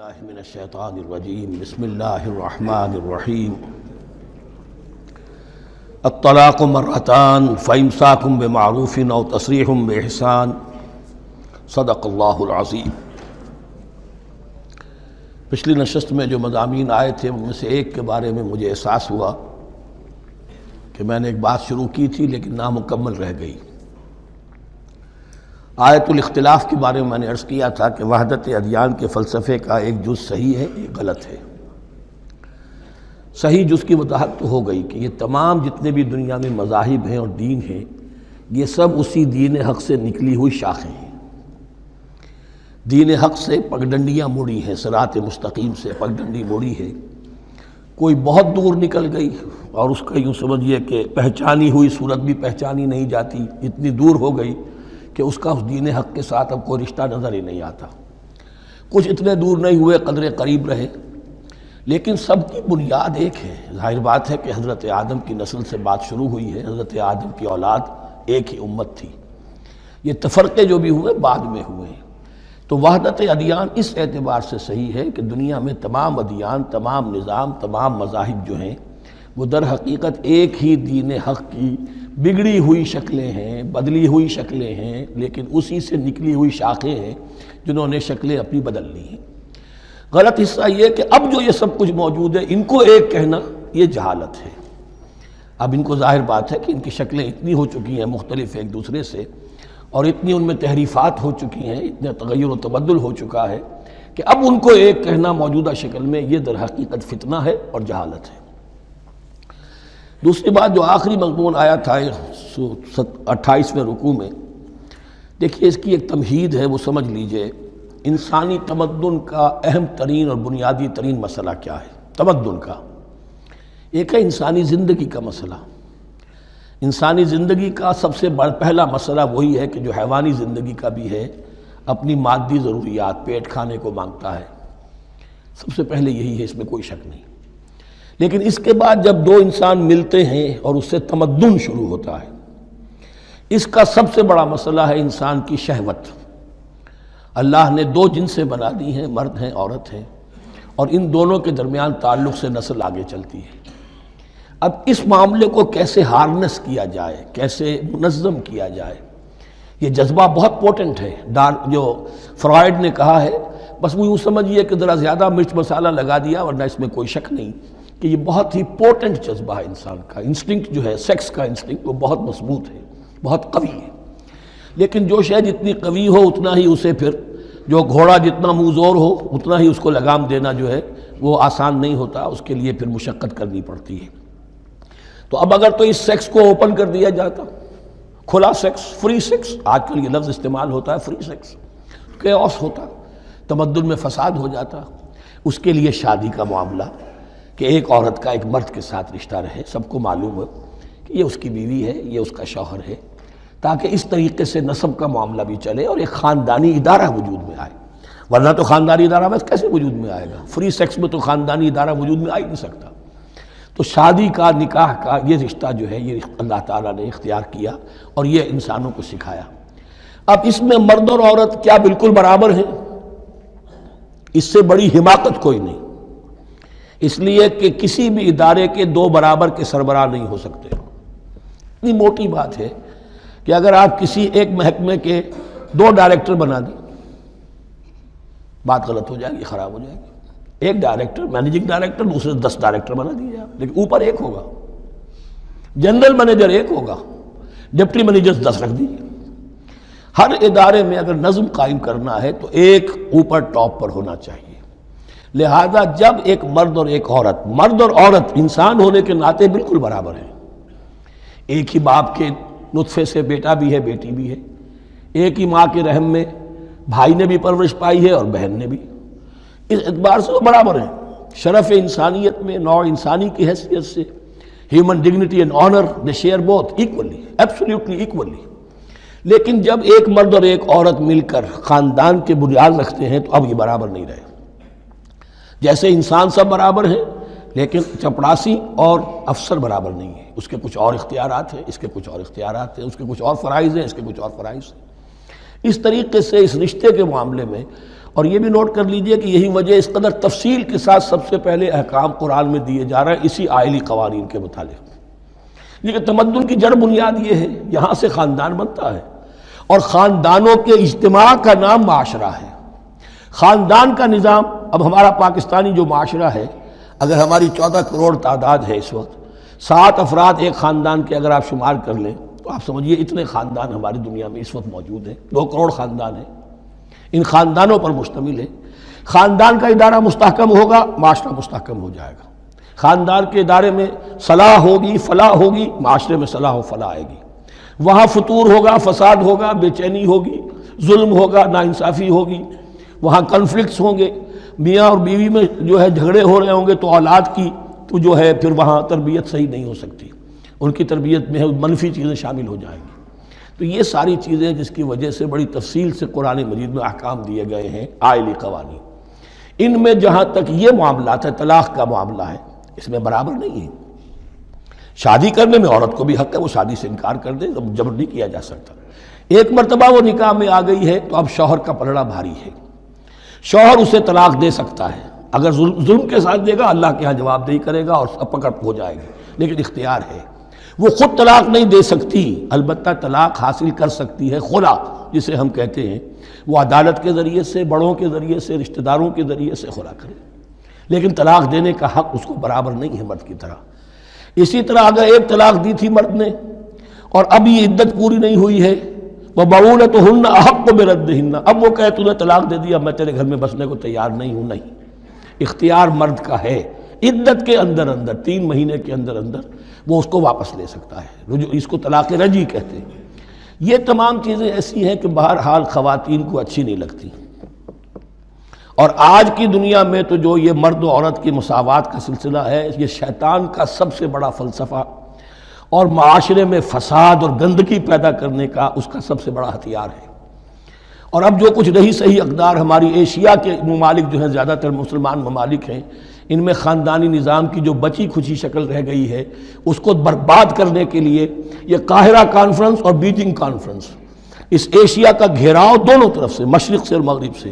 باللہ من الشیطان الرجیم بسم اللہ الرحمن الرحیم الطلاق مرتان فامساک بمعروف او تسریح باحسان صدق اللہ العظیم۔ پچھلی نشست میں جو مضامین آئے تھے ان میں سے ایک کے بارے میں مجھے احساس ہوا کہ میں نے ایک بات شروع کی تھی لیکن نامکمل رہ گئی۔ آیت الاختلاف کے بارے میں میں نے عرض کیا تھا کہ وحدت ادیان کے فلسفے کا ایک جز صحیح ہے، ایک غلط ہے۔ صحیح جز کی وضاحت تو ہو گئی کہ یہ تمام جتنے بھی دنیا میں مذاہب ہیں اور دین ہیں یہ سب اسی دین حق سے نکلی ہوئی شاخیں ہیں۔ دین حق سے پگڈنڈیاں مڑی ہیں، صراط مستقیم سے پگڈنڈی مڑی ہے، کوئی بہت دور نکل گئی اور اس کا یوں سمجھیے کہ پہچانی ہوئی صورت بھی پہچانی نہیں جاتی، اتنی دور ہو گئی کہ اس کا اس دین حق کے ساتھ اب کوئی رشتہ نظر ہی نہیں آتا۔ کچھ اتنے دور نہیں ہوئے، قدرے قریب رہے، لیکن سب کی بنیاد ایک ہے۔ ظاہر بات ہے کہ حضرت آدم کی نسل سے بات شروع ہوئی ہے، حضرت آدم کی اولاد ایک ہی امت تھی۔ یہ تفرقے جو بھی ہوئے بعد میں ہوئے ہیں۔ تو وحدت ادیان اس اعتبار سے صحیح ہے کہ دنیا میں تمام ادیان، تمام نظام، تمام مذاہب جو ہیں وہ در حقیقت ایک ہی دین حق کی بگڑی ہوئی شکلیں ہیں، بدلی ہوئی شکلیں ہیں، لیکن اسی سے نکلی ہوئی شاخیں ہیں جنہوں نے شکلیں اپنی بدل لی ہیں۔ غلط حصہ یہ کہ اب جو یہ سب کچھ موجود ہے ان کو ایک کہنا یہ جہالت ہے۔ اب ان کو ظاہر بات ہے کہ ان کی شکلیں اتنی ہو چکی ہیں مختلف ایک دوسرے سے، اور اتنی ان میں تحریفات ہو چکی ہیں، اتنا تغیر و تبدل ہو چکا ہے کہ اب ان کو ایک کہنا موجودہ شکل میں یہ در حقیقت فتنہ ہے اور جہالت ہے۔ دوسری بات جو آخری مضمون آیا تھا 28ویں رکوع میں، دیکھیے اس کی ایک تمہید ہے، وہ سمجھ لیجئے۔ انسانی تمدن کا اہم ترین اور بنیادی ترین مسئلہ کیا ہے تمدن کا؟ ایک ہے انسانی زندگی کا مسئلہ۔ انسانی زندگی کا سب سے پہلا مسئلہ وہی ہے کہ جو حیوانی زندگی کا بھی ہے، اپنی مادی ضروریات، پیٹ کھانے کو مانگتا ہے، سب سے پہلے یہی ہے، اس میں کوئی شک نہیں۔ لیکن اس کے بعد جب دو انسان ملتے ہیں اور اس سے تمدن شروع ہوتا ہے، اس کا سب سے بڑا مسئلہ ہے انسان کی شہوت۔ اللہ نے دو جنسیں بنا دی ہیں، مرد ہیں، عورت ہیں، اور ان دونوں کے درمیان تعلق سے نسل آگے چلتی ہے۔ اب اس معاملے کو کیسے ہارنس کیا جائے، کیسے منظم کیا جائے، یہ جذبہ بہت پوٹنٹ ہے۔ جو فرائڈ نے کہا ہے، بس وہ یوں سمجھیے کہ ذرا زیادہ مرچ مسالہ لگا دیا، ورنہ اس میں کوئی شک نہیں کہ یہ بہت ہی پوٹنٹ جذبہ ہے انسان کا۔ انسٹنکٹ جو ہے، سیکس کا انسٹنکٹ، وہ بہت مضبوط ہے، بہت قوی ہے۔ لیکن جو شے جتنی قوی ہو اتنا ہی اسے پھر، جو گھوڑا جتنا منہ زور ہو اتنا ہی اس کو لگام دینا جو ہے وہ آسان نہیں ہوتا، اس کے لیے پھر مشقت کرنی پڑتی ہے۔ تو اب اگر تو اس سیکس کو اوپن کر دیا جاتا، کھلا سیکس، فری سیکس، آج کل یہ لفظ استعمال ہوتا ہے، فری سیکس، کیوس ہوتا، تمدن میں فساد ہو جاتا۔ اس کے لیے شادی کا معاملہ کہ ایک عورت کا ایک مرد کے ساتھ رشتہ رہے، سب کو معلوم ہو کہ یہ اس کی بیوی ہے، یہ اس کا شوہر ہے، تاکہ اس طریقے سے نسب کا معاملہ بھی چلے اور ایک خاندانی ادارہ وجود میں آئے۔ ورنہ تو خاندانی ادارہ بس کیسے وجود میں آئے گا؟ فری سیکس میں تو خاندانی ادارہ وجود میں آ ہی نہیں سکتا۔ تو شادی کا، نکاح کا یہ رشتہ جو ہے یہ اللہ تعالیٰ نے اختیار کیا اور یہ انسانوں کو سکھایا۔ اب اس میں مرد اور عورت کیا بالکل برابر ہیں؟ اس سے بڑی حماقت کوئی نہیں، اس لیے کہ کسی بھی ادارے کے دو برابر کے سربراہ نہیں ہو سکتے۔ اتنی موٹی بات ہے کہ اگر آپ کسی ایک محکمے کے دو ڈائریکٹر بنا دیں، بات غلط ہو جائے گی، خراب ہو جائے گی۔ ایک ڈائریکٹر، مینیجنگ ڈائریکٹر، دوسرے 10 ڈائریکٹر بنا دیجیے آپ، لیکن اوپر ایک ہوگا، جنرل مینیجر ایک ہوگا، ڈپٹی مینیجر 10 رکھ دیجیے۔ ہر ادارے میں اگر نظم قائم کرنا ہے تو ایک اوپر ٹاپ پر ہونا چاہیے۔ لہذا جب ایک مرد اور ایک عورت، مرد اور عورت انسان ہونے کے ناطے بالکل برابر ہیں، ایک ہی باپ کے نطفے سے بیٹا بھی ہے، بیٹی بھی ہے، ایک ہی ماں کے رحم میں بھائی نے بھی پرورش پائی ہے اور بہن نے بھی، اس اعتبار سے وہ برابر ہیں۔ شرف انسانیت میں، نوع انسانی کی حیثیت سے، human dignity and honour, they share both equally, absolutely equally. لیکن جب ایک مرد اور ایک عورت مل کر خاندان کے بنیاد رکھتے ہیں تو اب یہ برابر نہیں رہے۔ جیسے انسان سب برابر ہیں لیکن چپڑاسی اور افسر برابر نہیں ہے، اس کے کچھ اور اختیارات ہیں، اس کے کچھ اور اختیارات ہیں، اس کے کچھ اور فرائض ہیں، اس کے کچھ اور فرائض ہیں۔ اس طریقے سے اس رشتے کے معاملے میں اور یہ بھی نوٹ کر لیجئے کہ یہی وجہ اس قدر تفصیل کے ساتھ سب سے پہلے احکام قرآن میں دیے جا رہے ہیں اسی آئلی قوانین کے متعلق، لیکن تمدن کی جڑ بنیاد یہ ہے، یہاں سے خاندان بنتا ہے، اور خاندانوں کے اجتماع کا نام معاشرہ ہے۔ خاندان کا نظام، اب ہمارا پاکستانی جو معاشرہ ہے، اگر ہماری 14 کروڑ تعداد ہے اس وقت، 7 افراد ایک خاندان کے اگر آپ شمار کر لیں تو آپ سمجھیے اتنے خاندان ہماری دنیا میں اس وقت موجود ہیں، 2 کروڑ خاندان ہیں، ان خاندانوں پر مشتمل ہے۔ خاندان کا ادارہ مستحکم ہوگا، معاشرہ مستحکم ہو جائے گا۔ خاندان کے ادارے میں صلاح ہوگی، فلاح ہوگی، معاشرے میں صلاح و فلاح آئے گی۔ وہاں فتور ہوگا، فساد ہوگا، بے چینی ہوگی، ظلم ہوگا، ناانصافی ہوگی، وہاں کنفلکٹس ہوں گے، میاں اور بیوی میں جو ہے جھگڑے ہو رہے ہوں گے، تو اولاد کی تو جو ہے پھر وہاں تربیت صحیح نہیں ہو سکتی، ان کی تربیت میں منفی چیزیں شامل ہو جائیں گی۔ تو یہ ساری چیزیں جس کی وجہ سے بڑی تفصیل سے قرآن مجید میں احکام دیے گئے ہیں، آئلی قوانین، ان میں جہاں تک یہ معاملات ہے، طلاق کا معاملہ ہے، اس میں برابر نہیں ہے۔ شادی کرنے میں عورت کو بھی حق ہے، وہ شادی سے انکار کر دے، جبر نہیں کیا جا سکتا۔ ایک مرتبہ وہ نکاح میں آ گئی ہے تو اب شوہر کا پلڑا بھاری ہے، شوہر اسے طلاق دے سکتا ہے، اگر ظلم کے ساتھ دے گا اللہ کے ہاں جواب دہی کرے گا اور پکڑ ہو جائے گی، لیکن اختیار ہے۔ وہ خود طلاق نہیں دے سکتی، البتہ طلاق حاصل کر سکتی ہے، خلا جسے ہم کہتے ہیں، وہ عدالت کے ذریعے سے، بڑوں کے ذریعے سے، رشتہ داروں کے ذریعے سے خلا کرے، لیکن طلاق دینے کا حق اس کو برابر نہیں ہے مرد کی طرح۔ اسی طرح اگر ایک طلاق دی تھی مرد نے اور اب یہ عدت پوری نہیں ہوئی ہے، وَبَعُولَتُهُنَّ أَحَقُّ بِرَدِّهِنَّ، اب وہ کہے تو نے طلاق دے دیا، میں تیرے گھر میں بسنے کو تیار نہیں ہوں، نہیں، اختیار مرد کا ہے، عدت کے اندر 3 مہینے کے اندر وہ اس کو واپس لے سکتا ہے، اس کو طلاق رجعی کہتے ہیں۔ یہ تمام چیزیں ایسی ہیں کہ بہرحال خواتین کو اچھی نہیں لگتی، اور آج کی دنیا میں تو جو یہ مرد و عورت کی مساوات کا سلسلہ ہے، یہ شیطان کا سب سے بڑا فلسفہ اور معاشرے میں فساد اور گندگی پیدا کرنے کا اس کا سب سے بڑا ہتھیار ہے۔ اور اب جو کچھ رہی صحیح اقدار ہماری ایشیا کے ممالک جو ہیں، زیادہ تر مسلمان ممالک ہیں، ان میں خاندانی نظام کی جو بچی کھچی شکل رہ گئی ہے، اس کو برباد کرنے کے لیے یہ قاہرہ کانفرنس اور بیجنگ کانفرنس، اس ایشیا کا گھیراؤ دونوں طرف سے، مشرق سے اور مغرب سے،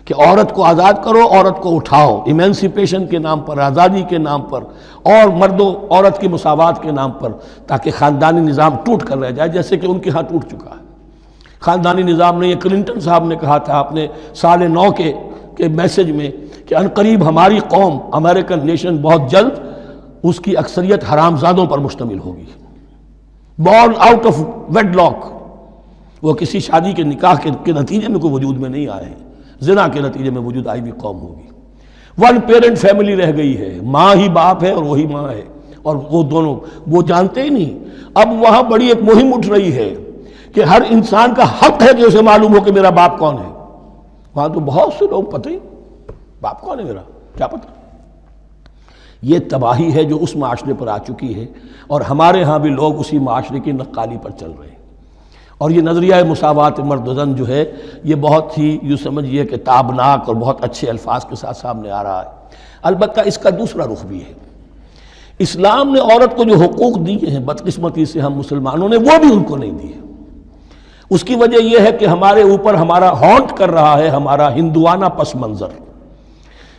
کہ عورت کو آزاد کرو، عورت کو اٹھاؤ، ایمینسیپیشن کے نام پر، آزادی کے نام پر، اور مرد و عورت کی مساوات کے نام پر، تاکہ خاندانی نظام ٹوٹ کر رہ جائے، جیسے کہ ان کے ہاں ٹوٹ چکا ہے۔ خاندانی نظام نے، یہ کلنٹن صاحب نے کہا تھا اپنے سال 9 کے میسج میں کہ عنقریب ہماری قوم، امریکن نیشن، بہت جلد اس کی اکثریت حرامزادوں پر مشتمل ہوگی، born out of wedlock, وہ کسی شادی کے نکاح کے نتیجے میں کوئی وجود میں نہیں آئے ہیں، زنا کے نتیجے میں وجود آئی بھی قوم ہوگی۔ 1 پیرنٹ فیملی رہ گئی ہے، ماں ہی باپ ہے اور وہی ماں ہے، اور وہ دونوں وہ جانتے ہی نہیں۔ اب وہاں بڑی ایک مہم اٹھ رہی ہے کہ ہر انسان کا حق ہے کہ اسے معلوم ہو کہ میرا باپ کون ہے۔ وہاں تو بہت سے لوگ پتہ ہی باپ کون ہے میرا، کیا پتہ۔ یہ تباہی ہے جو اس معاشرے پر آ چکی ہے، اور ہمارے ہاں بھی لوگ اسی معاشرے کی نقالی پر چل رہے ہیں۔ اور یہ نظریہ مساوات مرد و زن جو ہے، یہ بہت ہی یوں سمجھیے کہ تابناک اور بہت اچھے الفاظ کے ساتھ سامنے آ رہا ہے۔ البتہ اس کا دوسرا رخ بھی ہے، اسلام نے عورت کو جو حقوق دیے ہیں بدقسمتی سے ہم مسلمانوں نے وہ بھی ان کو نہیں دیے۔ اس کی وجہ یہ ہے کہ ہمارے اوپر ہمارا ہانٹ کر رہا ہے ہمارا ہندوانہ پس منظر۔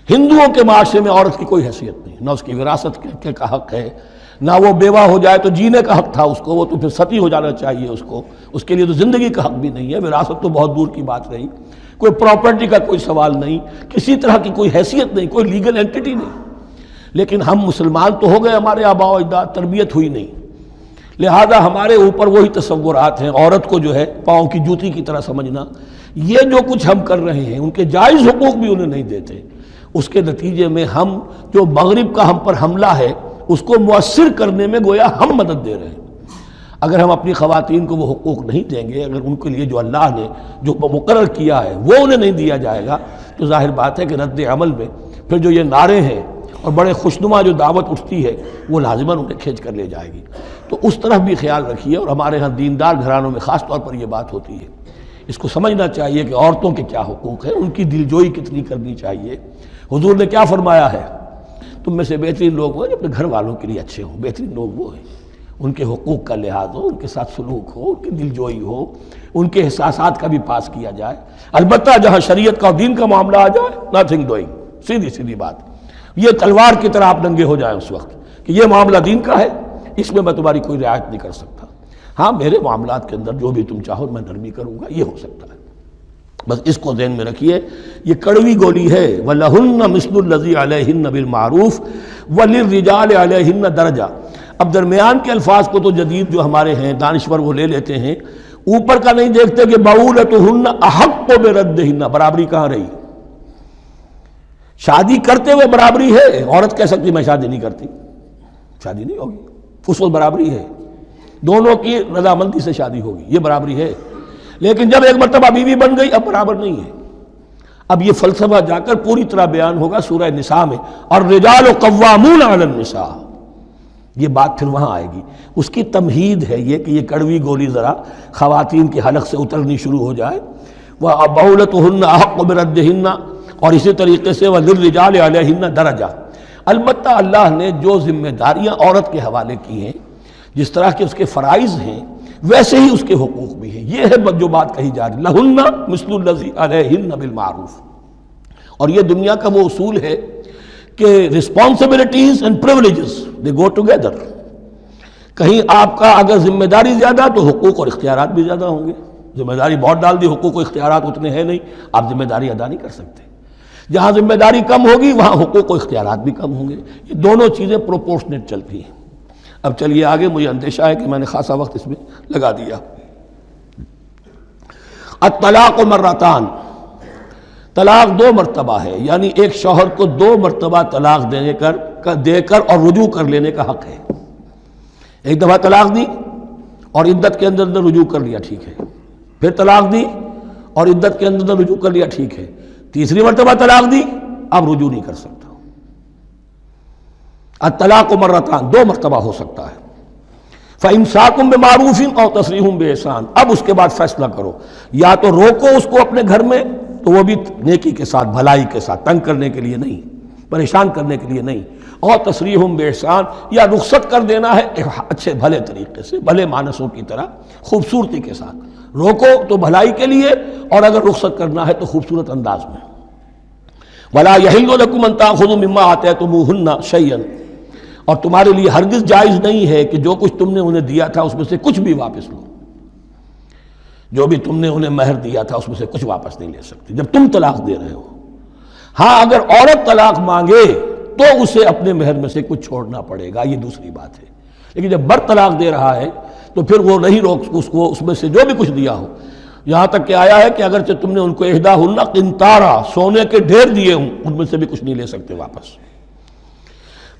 ہندوؤں کے معاشرے میں عورت کی کوئی حیثیت نہیں، نہ اس کی وراثت کا حق ہے، نہ وہ بیوہ ہو جائے تو جینے کا حق تھا اس کو، وہ تو پھر ستی ہو جانا چاہیے اس کو، اس کے لیے تو زندگی کا حق بھی نہیں ہے، وراثت تو بہت دور کی بات رہی، کوئی پراپرٹی کا کوئی سوال نہیں، کسی طرح کی کوئی حیثیت نہیں، کوئی لیگل اینٹیٹی نہیں۔ لیکن ہم مسلمان تو ہو گئے، ہمارے آباء و اجداد، تربیت ہوئی نہیں، لہذا ہمارے اوپر وہی تصورات ہیں، عورت کو جو ہے پاؤں کی جوتی کی طرح سمجھنا۔ یہ جو کچھ ہم کر رہے ہیں، ان کے جائز حقوق بھی انہیں نہیں دیتے، اس کے نتیجے میں ہم جو مغرب کا ہم پر حملہ ہے اس کو مؤثر کرنے میں گویا ہم مدد دے رہے ہیں۔ اگر ہم اپنی خواتین کو وہ حقوق نہیں دیں گے، اگر ان کے لیے جو اللہ نے جو مقرر کیا ہے وہ انہیں نہیں دیا جائے گا، تو ظاہر بات ہے کہ رد عمل میں پھر جو یہ نعرے ہیں اور بڑے خوشنما جو دعوت اٹھتی ہے وہ لازماً انہیں کھینچ کر لے جائے گی۔ تو اس طرف بھی خیال رکھیے، اور ہمارے ہاں دیندار گھرانوں میں خاص طور پر یہ بات ہوتی ہے، اس کو سمجھنا چاہیے کہ عورتوں کے کیا حقوق ہیں، ان کی دلجوئی کتنی کرنی چاہیے۔ حضور نے کیا فرمایا ہے؟ تم میں سے بہترین لوگ وہ جو اپنے گھر والوں کے لیے اچھے ہوں، بہترین لوگ وہ ہیں، ان کے حقوق کا لحاظ ہو، ان کے ساتھ سلوک ہو، ان کی دلجوئی ہو، ان کے احساسات کا بھی پاس کیا جائے۔ البتہ جہاں شریعت کا اور دین کا معاملہ آ جائے، نتھنگ ڈوئنگ، سیدھی سیدھی بات، یہ تلوار کی طرح آپ ننگے ہو جائیں اس وقت کہ یہ معاملہ دین کا ہے، اس میں تمہاری کوئی رعایت نہیں کر سکتا۔ ہاں میرے معاملات کے اندر جو بھی تم چاہو میں نرمی کروں گا، یہ ہو سکتا ہے۔ بس اس کو ذہن میں رکھیے، یہ کڑوی گولی ہے۔ وَلَهُنَّ مِثْلُ الَّذِي عَلَيْهِنَّ بِالْمَعْرُوفِ وَلِلرِّجَالِ عَلَيْهِنَّ دَرَجَةٌ۔ اب درمیان کے الفاظ کو تو جدید جو ہمارے ہیں دانشور وہ لے لیتے ہیں، اوپر کا نہیں دیکھتے کہ بَعُولَتُهُنَّ أَحَقُّ بِرَدِّهِنَّ، برابری کہاں رہی؟ شادی کرتے ہوئے برابری ہے، عورت کہہ سکتی میں شادی نہیں کرتی، شادی نہیں ہوگی، اس وقت برابری ہے، دونوں کی رضامندی سے شادی ہوگی، یہ برابری ہے۔ لیکن جب ایک مرتبہ بیوی بن گئی اب برابر نہیں ہے۔ اب یہ فلسفہ جا کر پوری طرح بیان ہوگا سورہ نساء میں، اور رجال قوامون علی النساء، یہ بات پھر وہاں آئے گی۔ اس کی تمہید ہے یہ کہ یہ کڑوی گولی ذرا خواتین کے حلق سے اترنی شروع ہو جائے۔ وَبَعُولَتُهُنَّ أَحَقُّ بِرَدِّهِنَّ، اور اسی طریقے سے وَلِلرِّجَالِ عَلَيْهِنَّ دَرَجَةٌ۔ البتہ اللہ نے جو ذمہ داریاں عورت کے حوالے کی ہیں، جس طرح کے اس کے فرائض ہیں ویسے ہی اس کے حقوق بھی ہیں۔ یہ ہے جو بات کہی جا رہی، لَهُنَّ مِثْلُ الَّذِي عَلَيْهِنَّ بِالْمَعْرُوفِ۔ اور یہ دنیا کا وہ اصول ہے کہ responsibilities and privileges they go together۔ کہیں آپ کا اگر ذمہ داری زیادہ تو حقوق اور اختیارات بھی زیادہ ہوں گے۔ ذمہ داری بہت ڈال دی، حقوق و اختیارات اتنے ہیں نہیں، آپ ذمہ داری ادا نہیں کر سکتے۔ جہاں ذمہ داری کم ہوگی وہاں حقوق و اختیارات بھی کم ہوں گے۔ یہ دونوں چیزیں پروپورشنیٹ چلتی ہیں۔ اب چلیے آگے، مجھے اندیشہ ہے کہ میں نے خاصا وقت اس میں لگا دیا۔ الطلاق مرتان، طلاق دو مرتبہ ہے، یعنی ایک شوہر کو دو مرتبہ طلاق دے کر اور رجوع کر لینے کا حق ہے۔ ایک دفعہ طلاق دی اور عدت کے اندر رجوع کر لیا، ٹھیک ہے۔ پھر طلاق دی اور عدت کے اندر رجوع کر لیا، ٹھیک ہے۔ تیسری مرتبہ طلاق دی، اب رجوع نہیں کر سکتا۔ الطلاق مرتان، دو مرتبہ ہو سکتا ہے۔ فَإِمْسَاكٌ بِمَعْرُوفٍ أَوْ تَسْرِيحٌ بِإِحْسَانٍ، اب اس کے بعد فیصلہ کرو، یا تو روکو اس کو اپنے گھر میں تو وہ بھی نیکی کے ساتھ، بھلائی کے ساتھ، تنگ کرنے کے لیے نہیں، پریشان کرنے کے لیے نہیں، اور تسریح بِإِحْسَان، یا رخصت کر دینا ہے اچھے بھلے طریقے سے، بھلے مانسوں کی طرح خوبصورتی کے ساتھ۔ روکو تو بھلائی کے لیے، اور اگر رخصت کرنا ہے تو خوبصورت انداز میں۔ وَلَا يَحِلُّ لَكُمْ أَن تَأْخُذُوا مِمَّا آتَيْتُمُوهُنَّ شَيْئًا، اور تمہارے لیے ہرگز جائز نہیں ہے کہ جو کچھ تم نے انہیں دیا تھا اس میں سے کچھ بھی واپس لو۔ جو بھی تم نے انہیں مہر دیا تھا اس میں سے کچھ واپس نہیں لے سکتے جب تم طلاق دے رہے ہو۔ ہاں اگر عورت طلاق مانگے تو اسے اپنے مہر میں سے کچھ چھوڑنا پڑے گا، یہ دوسری بات ہے۔ لیکن جب بر طلاق دے رہا ہے تو پھر وہ نہیں روک اس کو، اس میں سے جو بھی کچھ دیا ہو، یہاں تک کہ آیا ہے کہ اگرچہ تم نے ان کو احداہن قنطارا، سونے کے ڈھیر دیے ہوں، ان میں سے بھی کچھ نہیں لے سکتے واپس۔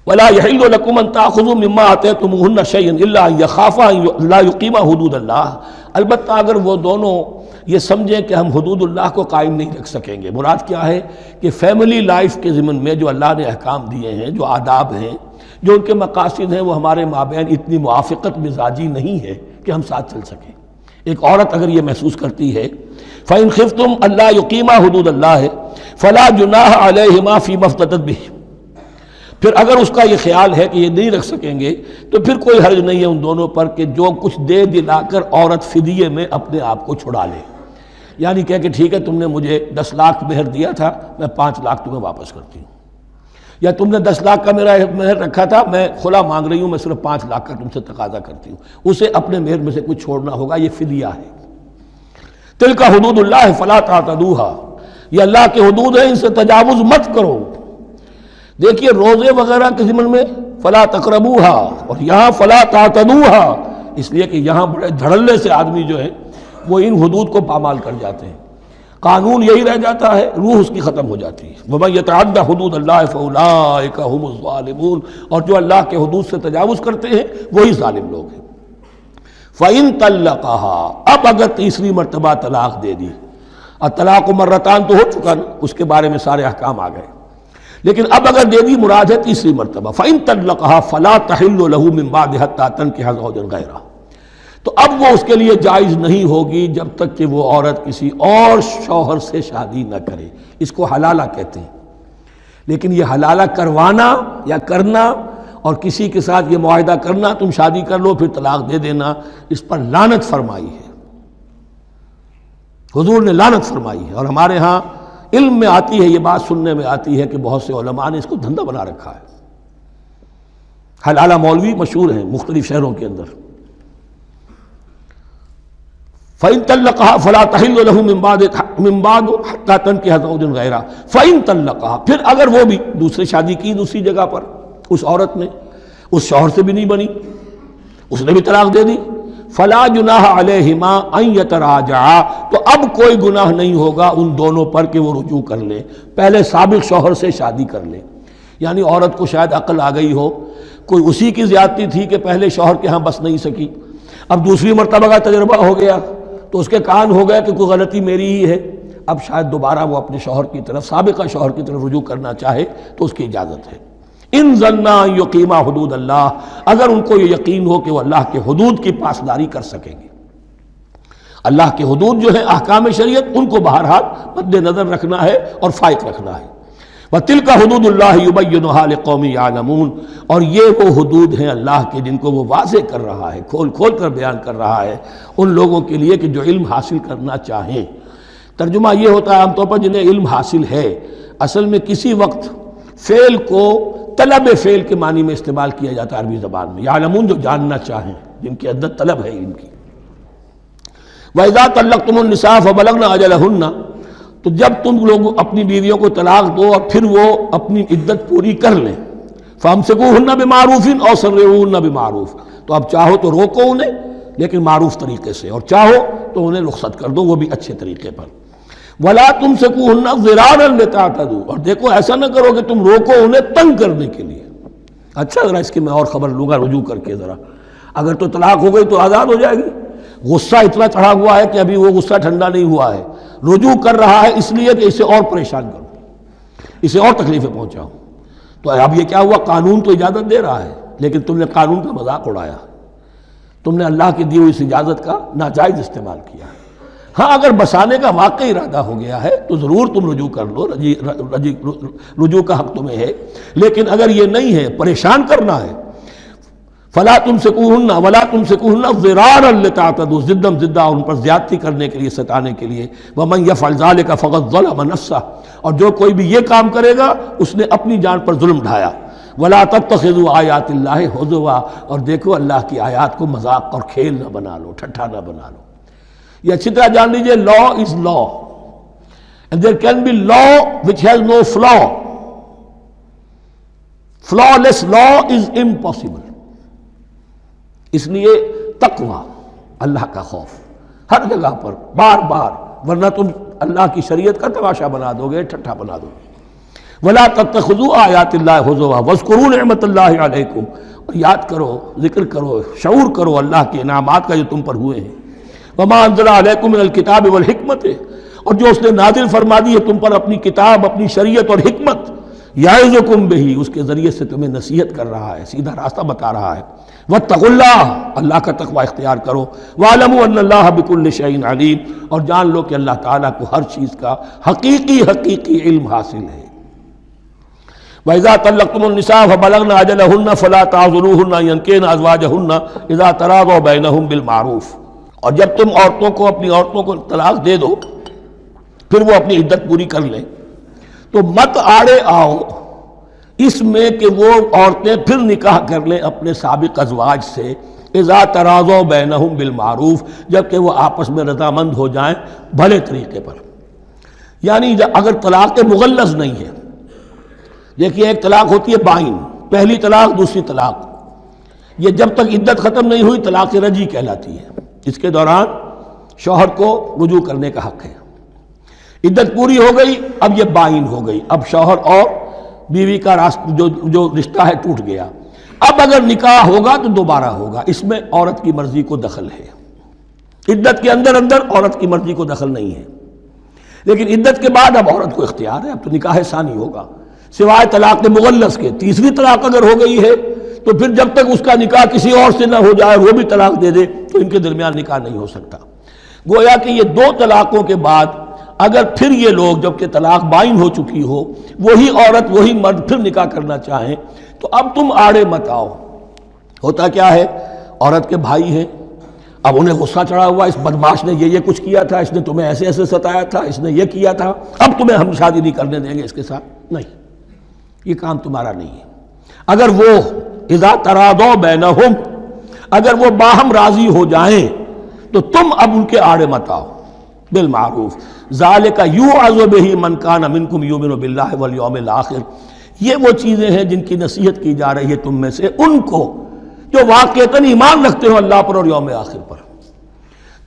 وَلَا يَحِلُّ لَكُمْ أَن تَأْخُذُوا مِمَّا آتَيْتُمُوهُنَّ شَيْئًا إِلَّا أَن يَخَافَا أَن لَّا يُقِيمَا حُدُودَ اللَّهِ، البتہ اگر وہ دونوں یہ سمجھیں کہ ہم حدود اللہ کو قائم نہیں رکھ سکیں گے۔ مراد کیا ہے کہ فیملی لائف کے ضمن میں جو اللہ نے احکام دیے ہیں، جو آداب ہیں، جو ان کے مقاصد ہیں، وہ ہمارے مابین اتنی موافقت مزاجی نہیں ہے کہ ہم ساتھ چل سکیں۔ ایک عورت اگر یہ محسوس کرتی ہے فَإِنْ خِفْتُمْ أَلَّا يُقِيمَا حُدُودَ اللَّهِ فَلَا جُنَاحَ عَلَيْهِمَا فِي مَا افْتَدَتْ بِهِ، پھر اگر اس کا یہ خیال ہے کہ یہ نہیں رکھ سکیں گے تو پھر کوئی حرج نہیں ہے ان دونوں پر کہ جو کچھ دے دلا کر عورت فدیے میں اپنے آپ کو چھڑا لے، یعنی کہہ کہ ٹھیک ہے تم نے مجھے 10 لاکھ مہر دیا تھا، میں 5 لاکھ تمہیں واپس کرتی ہوں، یا تم نے 10 لاکھ کا میرا مہر رکھا تھا، میں کھلا مانگ رہی ہوں، میں صرف 5 لاکھ کا تم سے تقاضا کرتی ہوں، اسے اپنے مہر میں سے کچھ چھوڑنا ہوگا، یہ فدیہ ہے۔ تلک حدود اللہ فلا تعتدوها، یہ اللہ کے حدود ہیں، ان سے تجاوز مت کرو۔ دیکھیے روزے وغیرہ کے ضمن میں فلا تقربوها، اور یہاں فلا تعتدوها، اس لیے کہ یہاں بڑے دھڑلے سے آدمی جو ہے وہ ان حدود کو پامال کر جاتے ہیں، قانون یہی رہ جاتا ہے، روح اس کی ختم ہو جاتی ہے۔ وَمَن يَتَعَدَّ حُدُودَ اللَّهِ فَأُولَٰئِكَ هُمُ الظَّالِمُونَ، اور جو اللہ کے حدود سے تجاوز کرتے ہیں وہی ظالم لوگ ہیں۔ فَإِن طَلَّقَهَا، اب اگر تیسری مرتبہ طلاق دے دی، الطلاق مرتان تو ہو چکا نا، اس کے بارے میں سارے احکام آ گئے، لیکن اب اگر دے دی مراد ہے تیسری مرتبہ، فَإِن طَلَّقَهَا فَلَا تَحِلُّ لَهُ مِن بَعْدِ حَتَّىٰ تَنكِحَ زَوْجًا غَيْرَهُ، تو اب وہ اس کے لیے جائز نہیں ہوگی جب تک کہ وہ عورت کسی اور شوہر سے شادی نہ کرے۔ اس کو حلالہ کہتے ہیں، لیکن یہ حلالہ کروانا یا کرنا اور کسی کے ساتھ یہ معاہدہ کرنا تم شادی کر لو پھر طلاق دے دینا، اس پر لعنت فرمائی ہے، حضور نے لعنت فرمائی ہے۔ اور ہمارے ہاں علم میں آتی ہے، یہ بات سننے میں آتی ہے کہ بہت سے علماء نے اس کو دھندا بنا رکھا ہے۔ حلالہ مولوی مشہور ہیں مختلف شہروں کے اندر، فَإِن طَلَّقَهَا فَلَا تَحِلُّ لَهُ مِن بَعْدُ حَتَّى تَنكِحَ زَوْجًا غَيْرَهَا فَإِن طَلَّقَهَا، پھر اگر وہ بھی دوسری شادی کی دوسری جگہ پر، اس عورت نے اس شوہر سے بھی نہیں بنی، اس نے بھی طلاق دے دی، فَلَا جُنَاحَ عَلَيْهِمَا أَن يَتَرَاجَعَا، تو اب کوئی گناہ نہیں ہوگا ان دونوں پر کہ وہ رجوع کر لیں، پہلے سابق شوہر سے شادی کر لیں۔ یعنی عورت کو شاید عقل آ گئی ہو، کوئی اسی کی زیادتی تھی کہ پہلے شوہر کے ہاں بس نہیں سکی، اب دوسری مرتبہ کا تجربہ ہو گیا تو اس کے کان ہو گیا کہ کوئی غلطی میری ہی ہے، اب شاید دوبارہ وہ اپنے شوہر کی طرف، سابقہ شوہر کی طرف رجوع کرنا چاہے تو اس کی اجازت ہے۔ ان ظنا یقیما حدود اللہ، اگر ان کو یہ یقین ہو کہ وہ اللہ کے حدود کی پاسداری کر سکیں گے۔ اللہ کے حدود جو ہیں احکام شریعت، ان کو بہرحال مد نظر رکھنا ہے اور فائق رکھنا ہے۔ وَتِلْكَ حُدُودُ اللَّهِ يُبَيِّنُهَا لِقَوْمٍ يَعْلَمُونَ، اور یہ وہ حدود ہیں اللہ کے جن کو وہ واضح کر رہا ہے، کھول کھول کر بیان کر رہا ہے ان لوگوں کے لیے کہ جو علم حاصل کرنا چاہیں۔ ترجمہ یہ ہوتا ہے عام طور پر جنہیں علم حاصل ہے، اصل میں کسی وقت فعل کو طلب فعل کے معنی میں استعمال کیا جاتا ہے عربی زبان میں، یعلمون جو جاننا چاہیں، جن کے اندر طلب ہے علم کی۔ وَإِذَا طَلَّقْتُمُ النِّسَاءَ فَبَلَغْنَ أَجَلَهُنَّ، تو جب تم لوگ اپنی بیویوں کو طلاق دو اور پھر وہ اپنی عدت پوری کر لیں، فَأَمْسِكُوهُنَّ بِمَعْرُوفٍ أَوْ سَرِّحُوهُنَّ بِمَعْرُوفٍ، تو اب چاہو تو روکو انہیں لیکن معروف طریقے سے، اور چاہو تو انہیں رخصت کر دو وہ بھی اچھے طریقے پر۔ وَلَا تُمْسِكُوهُنَّ ضِرَارًا لِتَعْتَدُوا، اور دیکھو ایسا نہ کرو کہ تم روکو انہیں تنگ کرنے کے لیے۔ اچھا ذرا اس کی میں اور خبر لوں گا رجوع کر کے، ذرا اگر تو طلاق ہو گئی تو آزاد ہو جائے گی، غصہ اتنا چڑھا ہوا ہے کہ ابھی وہ غصہ ٹھنڈا نہیں ہوا ہے، رجوع کر رہا ہے اس لیے کہ اسے اور پریشان کروں، اسے اور تکلیفیں پہنچاؤں۔ تو اب یہ کیا ہوا، قانون تو اجازت دے رہا ہے لیکن تم نے قانون کا مذاق اڑایا، تم نے اللہ کی دی ہوئی اس اجازت کا ناجائز استعمال کیا۔ ہاں اگر بسانے کا واقعی ارادہ ہو گیا ہے تو ضرور تم رجوع کر لو، رجوع کا حق تمہیں ہے، لیکن اگر یہ نہیں ہے، پریشان کرنا ہے، فلا تمسکوہن ولا تمسکوہن ضرارا لتعتدوا، ضدم ضدہ ان پر زیادتی کرنے کے لیے، ستانے کے لیے۔ ومن یفعل ذلک فقد ظلم نفسہ، اور جو کوئی بھی یہ کام کرے گا اس نے اپنی جان پر ظلم ڈھایا۔ ولا تتخذوا آیات اللہ ہزوا، اور دیکھو اللہ کی آیات کو مذاق اور کھیل نہ بنا لو، ٹھٹھا نہ بنا لو۔ یہ اچھی طرح جان لیجئے، لا از لا and there can be law which has no flaw. Flawless law is impossible. اس لیے تقوی، اللہ کا خوف ہر جگہ پر بار بار، ورنہ تم اللہ کی شریعت کا تماشا بنا دو گے، ٹھٹھا بنا دو گے۔ وَلَا تَتَّخِذُوا آیَاتِ اللَّهِ هُزُوًا وَاذْكُرُوا نِعْمَتَ اللَّهِ عَلَيْكُمْ، اور یاد کرو، ذکر کرو، شعور کرو اللہ کے انعامات کا جو تم پر ہوئے ہیں۔ وَمَا أَنزَلَ عَلَيْكُمْ مِنَ الْكِتَابِ وَالْحِكْمَةِ، اور جو اس نے نازل فرما دی ہے تم پر اپنی کتاب، اپنی شریعت اور حکمت، یعظکم بہ، اس کے ذریعے سے تمہیں نصیحت کر رہا ہے، سیدھا راستہ بتا رہا ہے۔ واتقوا اللہ، اللہ کا تقوی اختیار کرو۔ واعلموا ان اللہ بکل شیء علیم، اور جان لو کہ اللہ تعالیٰ کو ہر چیز کا حقیقی علم حاصل ہے۔ وَإِذَا طَلَّقْتُمُ النِّسَاءَ فَبَلَغْنَ أَجَلَهُنَّ فَلَا تَعْضُلُوهُنَّ أَن يَنكِحْنَ أَزْوَاجَهُنَّ إِذَا تَرَاضَوْا بَيْنَهُم بِالْمَعْرُوفِ، اور جب تم اپنی عورتوں کو طلاق دے دو پھر وہ اپنی عدت پوری کر لیں تو مت آڑے آؤ اس میں کہ وہ عورتیں پھر نکاح کر لیں اپنے سابق ازواج سے، اذا تراضوا بینہم بالمعروف، جبکہ وہ آپس میں رضامند ہو جائیں بھلے طریقے پر۔ یعنی اگر طلاق مغلظ نہیں ہے، دیکھیے ایک طلاق ہوتی ہے بائن، پہلی طلاق دوسری طلاق، یہ جب تک عدت ختم نہیں ہوئی طلاق رجعی کہلاتی ہے، اس کے دوران شوہر کو رجوع کرنے کا حق ہے۔ عدت پوری ہو گئی، اب یہ بائن ہو گئی، اب شوہر اور بیوی کا جو رشتہ ہے ٹوٹ گیا۔ اب اگر نکاح ہوگا تو دوبارہ ہوگا، اس میں عورت کی مرضی کو دخل ہے۔ عدت کے اندر عورت کی مرضی کو دخل نہیں ہے، لیکن عدت کے بعد اب عورت کو اختیار ہے، اب تو نکاح ثانی ہوگا، سوائے طلاق مغلظ کے۔ تیسری طلاق اگر ہو گئی ہے تو پھر جب تک اس کا نکاح کسی اور سے نہ ہو جائے، وہ بھی طلاق دے دے، تو ان کے درمیان نکاح نہیں ہو سکتا۔ گویا کہ یہ دو طلاقوں کے بعد اگر پھر یہ لوگ جب کہ طلاق بائن ہو چکی ہو، وہی عورت وہی مرد پھر نکاح کرنا چاہیں تو اب تم آڑے مت آؤ۔ ہوتا کیا ہے، عورت کے بھائی ہیں، اب انہیں غصہ چڑھا ہوا، اس بدماش نے یہ کچھ کیا تھا، اس نے تمہیں ایسے ایسے ستایا تھا، اس نے یہ کیا تھا، اب تمہیں ہم شادی نہیں کرنے دیں گے اس کے ساتھ۔ نہیں، یہ کام تمہارا نہیں ہے۔ اگر وہ اذا تراضوا بینہم، اگر وہ باہم راضی ہو جائیں تو تم اب ان کے آڑے مت آؤ۔ بالمعروف ذالک یوعظ بہ من کان منکم یؤمن باللہ والیوم الآخر، یہ وہ چیزیں ہیں جن کی نصیحت کی جا رہی ہے تم میں سے ان کو جو واقعتاً ایمان رکھتے ہو اللہ پر اور یوم آخر پر۔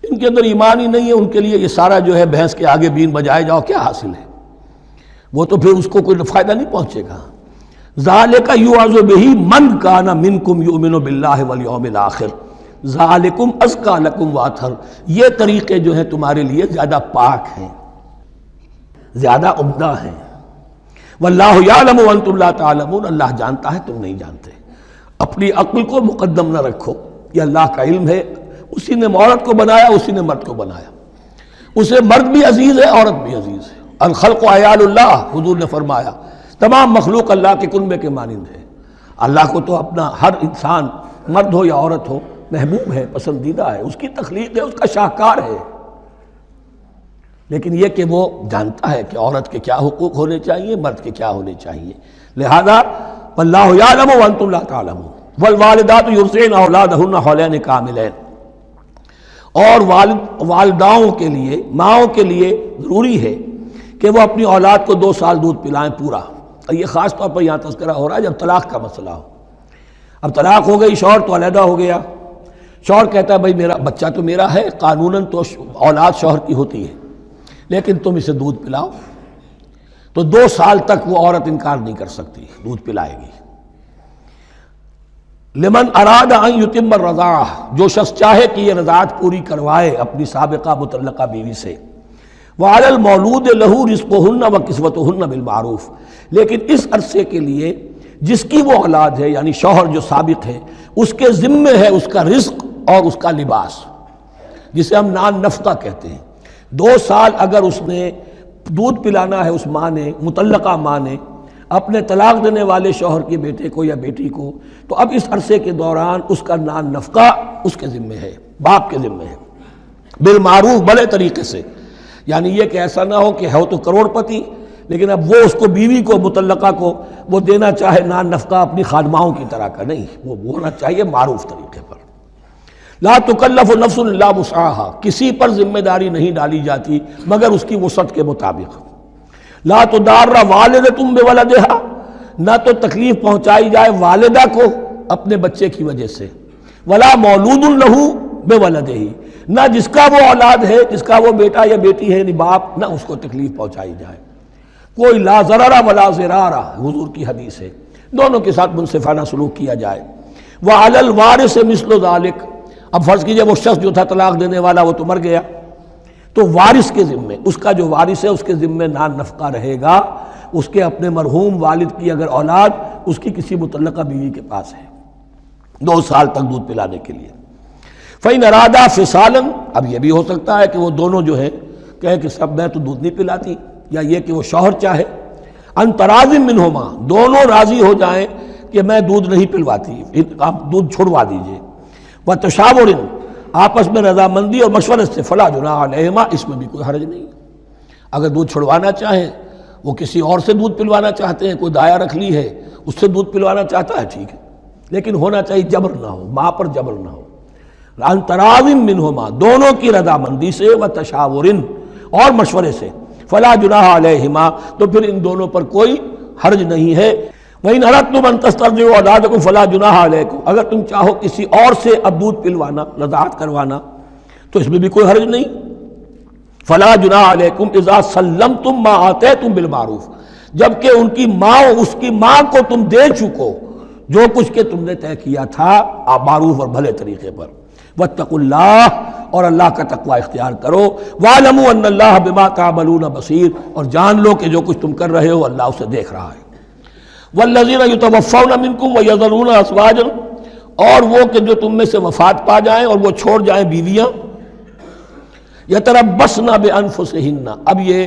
ان کے اندر ایمان ہی نہیں ہے، ان کے لیے یہ سارا جو ہے بھینس کے آگے بین بجائے جاؤ کیا حاصل ہے، وہ تو پھر اس کو کوئی فائدہ نہیں پہنچے گا۔ ذالک یوعظ بہ من کان منکم یؤمن باللہ والیوم الآخر ذالکم ازکی لکم واطہر، یہ طریقے جو ہیں تمہارے لیے زیادہ پاک ہیں، زیادہ عمدہ ہیں۔ واللہ یعلم وانتم لا تعلمون، اللہ جانتا ہے تم نہیں جانتے۔ اپنی عقل کو مقدم نہ رکھو، یہ اللہ کا علم ہے، اسی نے عورت کو بنایا، اسی نے مرد کو بنایا، اسے مرد بھی عزیز ہے، عورت بھی عزیز ہے۔ الخلق عیال اللہ، حضور نے فرمایا تمام مخلوق اللہ کے کنبے کے مانند ہے۔ اللہ کو تو اپنا ہر انسان مرد ہو یا عورت ہو محبوب ہے، پسندیدہ ہے، اس کی تخلیق ہے، اس کا شاہکار ہے، لیکن یہ کہ وہ جانتا ہے کہ عورت کے کیا حقوق ہونے چاہیے، مرد کے کیا ہونے چاہیے۔ لہذا واللہ یعلم وانتم لا تعلمون والوالدات یرضعن اولادہن حولین کاملین، اور والداؤں کے لیے، ماؤں کے لیے ضروری ہے کہ وہ اپنی اولاد کو 2 سال دودھ پلائیں پورا۔ اور یہ خاص طور پر یہاں تذکرہ ہو رہا ہے جب طلاق کا مسئلہ ہو۔ اب طلاق ہو گئی، شوہر تو علیحدہ ہو گیا، شوہر کہتا ہے بھائی میرا بچہ تو میرا ہے، قانوناً تو اولاد شوہر کی ہوتی ہے، لیکن تم اسے دودھ پلاؤ، تو 2 سال تک وہ عورت انکار نہیں کر سکتی، دودھ پلائے گی۔ لمن اراد ان یتم الرضاعہ، جو شخص چاہے کہ یہ رضاعت پوری کروائے اپنی سابقہ مطلقہ بیوی سے۔ وعلی المولود لہ رزقہن وکسوتہن بالمعروف، لیکن اس عرصے کے لیے جس کی وہ اولاد ہے، یعنی شوہر جو سابق ہے، اس کے ذمے ہے اس کا رزق اور اس کا لباس، جسے ہم نان نفقہ کہتے ہیں۔ 2 سال اگر اس نے دودھ پلانا ہے اس ماں نے، مطلقہ ماں نے، اپنے طلاق دینے والے شوہر کے بیٹے کو یا بیٹی کو، تو اب اس عرصے کے دوران اس کا نان نفقہ اس کے ذمے ہے، باپ کے ذمے ہے، بالمعروف، بڑے طریقے سے۔ یعنی یہ کہ ایسا نہ ہو کہ ہو تو کروڑ پتی لیکن اب وہ اس کو بیوی کو مطلقہ کو وہ دینا چاہے نان نفقہ اپنی خادماؤں کی طرح کا، نہیں، وہ ہونا چاہیے معروف طریقے پر۔ لا تکلف نفس الا وسعها، کسی پر ذمہ داری نہیں ڈالی جاتی مگر اس کی وسعت کے مطابق۔ لا تضار والدۃ بولدہا، نہ تو تکلیف پہنچائی جائے والدہ کو اپنے بچے کی وجہ سے، ولا مولود لہ بولدہ، نہ جس کا وہ اولاد ہے، جس کا وہ بیٹا یا بیٹی ہے، یعنی باپ، نہ اس کو تکلیف پہنچائی جائے۔ کوئی لا ضرر ولا ضرار، حضور کی حدیث ہے، دونوں کے ساتھ منصفانہ سلوک کیا جائے۔ وعلی الوارث مثل ذلک، اب فرض کیجئے وہ شخص جو تھا طلاق دینے والا وہ تو مر گیا، تو وارث کے ذمے، اس کا جو وارث ہے اس کے ذمے نان نفقہ رہے گا، اس کے اپنے مرحوم والد کی اگر اولاد اس کی کسی مطلقہ بیوی کے پاس ہے 2 سال تک دودھ پلانے کے لیے۔ فَإِنْ أَرَادَا فِصَالًا، اب یہ بھی ہو سکتا ہے کہ وہ دونوں جو ہے کہیں کہ سب میں تو دودھ نہیں پلاتی، یا یہ کہ وہ شوہر چاہے ان تراض منہما، دونوں راضی ہو جائیں کہ میں دودھ نہیں پلواتی، آپ دودھ چھڑوا دیجئے، وتشاور، آپس میں رضامندی اور مشورت سے، فلا جناح علیہما، اس میں بھی کوئی حرج نہیں۔ اگر دودھ چھڑوانا چاہیں، وہ کسی اور سے دودھ پلوانا چاہتے ہیں، کوئی دایا رکھ لی ہے اس سے دودھ پلوانا چاہتا ہے، ٹھیک ہے، لیکن ہونا چاہیے جبر نہ ہو، ماں پر جبر نہ ہو۔ ان تراض منہما، دونوں کی رضامندی سے، وتشاور، اور مشورے سے، فلا جناح علیہما، تو پھر ان دونوں پر کوئی حرج نہیں ہے۔ وَإِنْ أَرَدْتُمْ أَن تَسْتَرْضِعُوا أَوْلَادَكُمْ فَلَا جُنَاحَ عَلَيْكُمْ، اگر تم چاہو کسی اور سے اب دودھ پلوانا، رضاعت کروانا، تو اس میں بھی کوئی حرج نہیں۔ فَلَا جُنَاحَ عَلَيْكُمْ إِذَا سَلَّمْتُمْ مَا آتَيْتُمْ بِالْمَعْرُوفِ، جبکہ ان کی ماں، اس کی ماں کو تم دے چکو جو کچھ کہ تم نے طے کیا تھا معروف اور بھلے طریقے پر۔ واتقوا اللہ، اور اللہ کا تقوی اختیار کرو۔ وَاعْلَمُوا أَنَّ اللَّهَ بِمَا تَعْمَلُونَ بَصِيرٌ، اور جان لو کہ جو کچھ تم کر رہے ہو اللہ اسے دیکھ رہا ہے۔ وَالَّذِينَ يُتَوَفَّوْنَ مِنْكُمْ وَيَذَرُونَ أَزْوَاجًا، اور وہ کہ جو تم میں سے وفات پا جائیں اور وہ چھوڑ جائیں بیویاں، يَتَرَبَّصْنَ بِأَنفُسِهِنَّ، اب یہ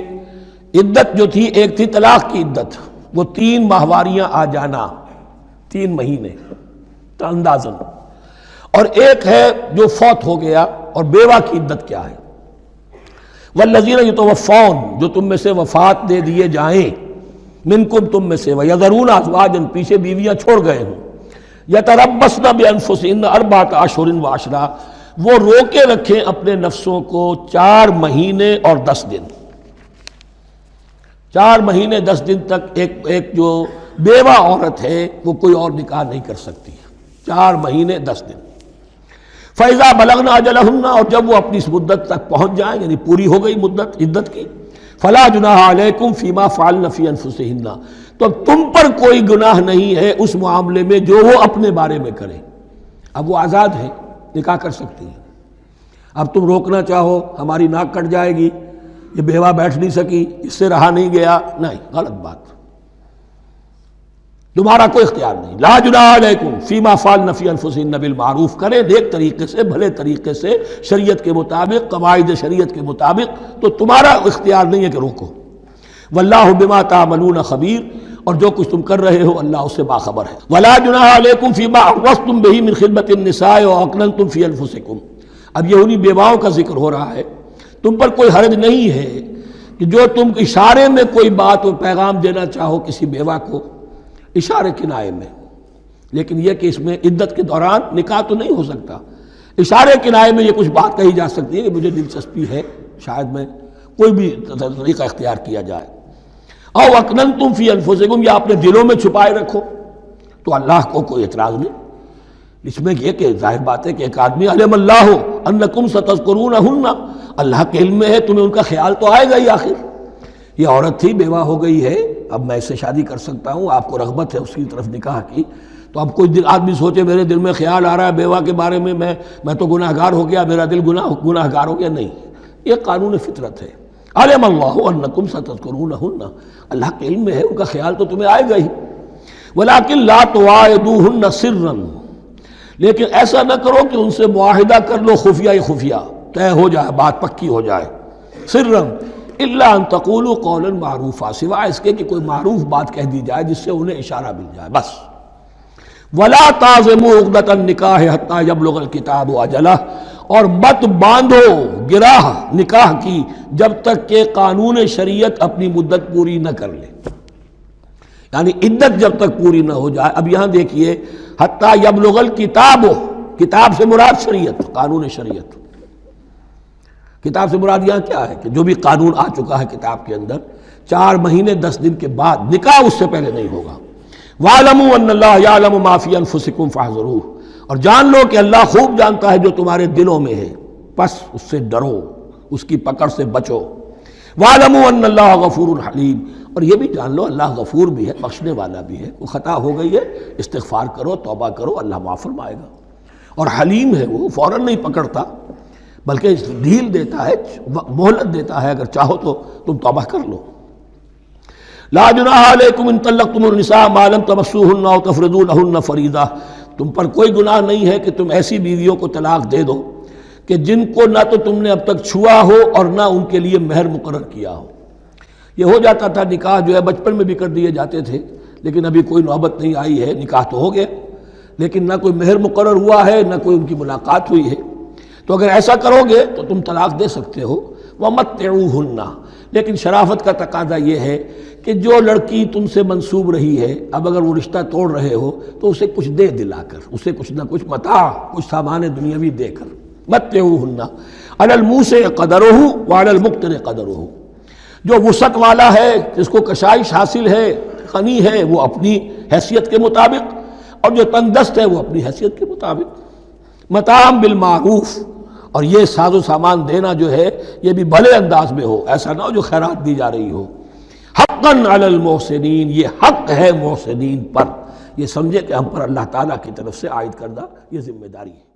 عدت جو تھی، ایک تھی طلاق کی عدت، وہ 3 ماہواریاں آ جانا، 3 مہینے اندازاً، اور ایک ہے جو فوت ہو گیا، اور بیوہ کی عدت کیا ہے؟ والذین یتوفون، جو تم میں سے وفات دے دیے جائیں، منکم تم میں سے، ویذرون ازواجا، پیچھے بیویاں چھوڑ گئے ہوں، یتربصن بانفسہن 4 اشہر وعشرا، وہ روکے رکھیں اپنے نفسوں کو 4 مہینے اور 10 دن، 4 مہینے 10 دن تک ایک جو بیوہ عورت ہے وہ کوئی اور نکاح نہیں کر سکتی، 4 مہینے 10 دن۔ فَإِذَا بَلَغْنَ أَجَلَهُنَّ، اور جب وہ اپنی اس مدت تک پہنچ جائیں، یعنی پوری ہو گئی مدت عدت کی، فَلَا جُنَاحَ عَلَيْكُمْ فِي مَا فَعَلْنَ فِي أَنفُسِهِنَّ، تو اب تم پر کوئی گناہ نہیں ہے اس معاملے میں جو وہ اپنے بارے میں کریں۔ اب وہ آزاد ہیں، نکاح کر سکتی ہیں۔ اب تم روکنا چاہو، ہماری ناک کٹ جائے گی، یہ بیوہ بیٹھ نہیں سکی، اس سے رہا نہیں گیا، نہیں، غلط بات، تمہارا کوئی اختیار نہیں۔ لا جناح علیکم فیما فعلن فی انفسہن بالمعروف، کریں نیک طریقے سے، بھلے طریقے سے، شریعت کے مطابق، قواعد شریعت کے مطابق، تو تمہارا اختیار نہیں ہے کہ روکو۔ واللہ بما تعملون خبیر، اور جو کچھ تم کر رہے ہو اللہ اس سے باخبر ہے۔ ولا جناح علیکم فیما عرضتم بہ من خطبۃ النساء واکننتم فی انفسکم، اب یہ انہی بیواؤں کا ذکر ہو رہا ہے، تم پر کوئی حرج نہیں ہے کہ جو تم اشارے میں کوئی بات اور پیغام دینا چاہو کسی بیوہ کو، اشارے کنائے میں، لیکن یہ کہ اس میں عدت کے دوران نکاح تو نہیں ہو سکتا، اشارے کنائے میں یہ کچھ بات کہی جا سکتی ہے کہ مجھے دلچسپی ہے، شاید میں کوئی بھی طریقہ اختیار کیا جائے۔ او اکننتم فی انفسکم، یا اپنے دلوں میں چھپائے رکھو، تو اللہ کو کوئی اعتراض نہیں۔ اس میں یہ کہ ظاہر بات ہے کہ ایک آدمی علم اللہ انکم ستذکرونہن، اللہ کے علم میں ہے تمہیں ان کا خیال تو آئے گا ہی، آخر یہ عورت تھی، بیوہ ہو گئی ہے، اب میں اس سے شادی کر سکتا ہوں، آپ کو رغبت ہے اس کی طرف نکاح کی، تو اب کوئی آدمی سوچے میرے دل میں خیال آ رہا ہے بیوہ کے بارے میں، میں تو گناہ گار ہو گیا، میرا دل گناہ گار ہو گیا، نہیں، یہ قانون فطرت ہے۔ علم اللہ انکم ستذکرونہن، اللہ کے علم میں ہے ان کا خیال تو تمہیں آئے گا ہی۔ ولکن لا تواعدوہن سرا، لیکن ایسا نہ کرو کہ ان سے معاہدہ کر لو خفیہ، طے ہو جائے، بات پکی ہو جائے، سرا الا ان تقولوا قولا معروفا، سوائے اس کے کہ کوئی معروف بات کہہ دی جائے جس سے انہیں اشارہ مل جائے، بس۔ ولا تعزموا عقدۃ النکاح حتی یبلغ الکتاب اجلہ، اور مت باندھو گراہ نکاح کی جب تک کہ قانون شریعت اپنی مدت پوری نہ کر لے، یعنی عدت جب تک پوری نہ ہو جائے۔ اب یہاں دیکھیے حتی یبلغ الکتاب، کتاب سے مراد شریعت، قانون شریعت، کتاب سے مراد یہاں کیا ہے کہ جو بھی قانون آ چکا ہے کتاب کے اندر، 4 مہینے 10 دن کے بعد نکاح اس سے پہلے نہیں ہوگا۔ وَاعْلَمُوا أَنَّ اللَّهَ يَعْلَمُ مَا فِي أَنفُسِكُمْ فَاحْذَرُوهُ، اور جان لو کہ اللہ خوب جانتا ہے جو تمہارے دلوں میں ہے، پس اس سے ڈرو، اس کی پکڑ سے بچو۔ وَاعْلَمُوا أَنَّ اللَّهَ غَفُورٌ حَلِيمٌ، اور یہ بھی جان لو اللہ غفور بھی ہے، بخشنے والا بھی ہے، وہ خطا ہو گئی ہے استغفار کرو، توبہ کرو، اللہ معاف فرمائے گا۔ اور حلیم ہے، وہ فوراً نہیں پکڑتا بلکہ ڈھیل دیتا ہے، مہلت دیتا ہے، اگر چاہو تو تم توبہ کر لو۔ لا جناح علیکم ان طلقتم النساء ما لم تمسوهن او تفرضوا لهن فریضہ، تم پر کوئی گناہ نہیں ہے کہ تم ایسی بیویوں کو طلاق دے دو کہ جن کو نہ تو تم نے اب تک چھوا ہو اور نہ ان کے لیے مہر مقرر کیا ہو۔ یہ ہو جاتا تھا نکاح جو ہے بچپن میں بھی کر دیے جاتے تھے، لیکن ابھی کوئی نوبت نہیں آئی ہے، نکاح تو ہو گیا لیکن نہ کوئی مہر مقرر ہوا ہے، نہ کوئی ان کی ملاقات ہوئی ہے، تو اگر ایسا کرو گے تو تم طلاق دے سکتے ہو۔ وَمَتِّعُوهُنَّ، لیکن شرافت کا تقاضا یہ ہے کہ جو لڑکی تم سے منسوب رہی ہے، اب اگر وہ رشتہ توڑ رہے ہو تو اسے کچھ دے دلا کر، اسے کچھ نہ کچھ متاع، کچھ سامان دنیاوی دے کر۔ مَتِّعُوهُنَّ عَلَى الْمُوسِعِ قَدَرُهُ وَعَلَى الْمُقْتِرِ قَدَرُهُ، جو وسعت والا ہے، جس کو کشائش حاصل ہے، غنی ہے، وہ اپنی حیثیت کے مطابق، اور جو تنگ دست ہے وہ اپنی حیثیت کے مطابق۔ متاع بالمعروف، اور یہ ساز و سامان دینا جو ہے یہ بھی بھلے انداز میں ہو، ایسا نہ ہو جو خیرات دی جا رہی ہو۔ حقا علی المحسنین، یہ حق ہے محسنین پر، یہ سمجھے کہ ہم پر اللہ تعالیٰ کی طرف سے عائد کردہ یہ ذمہ داری ہے۔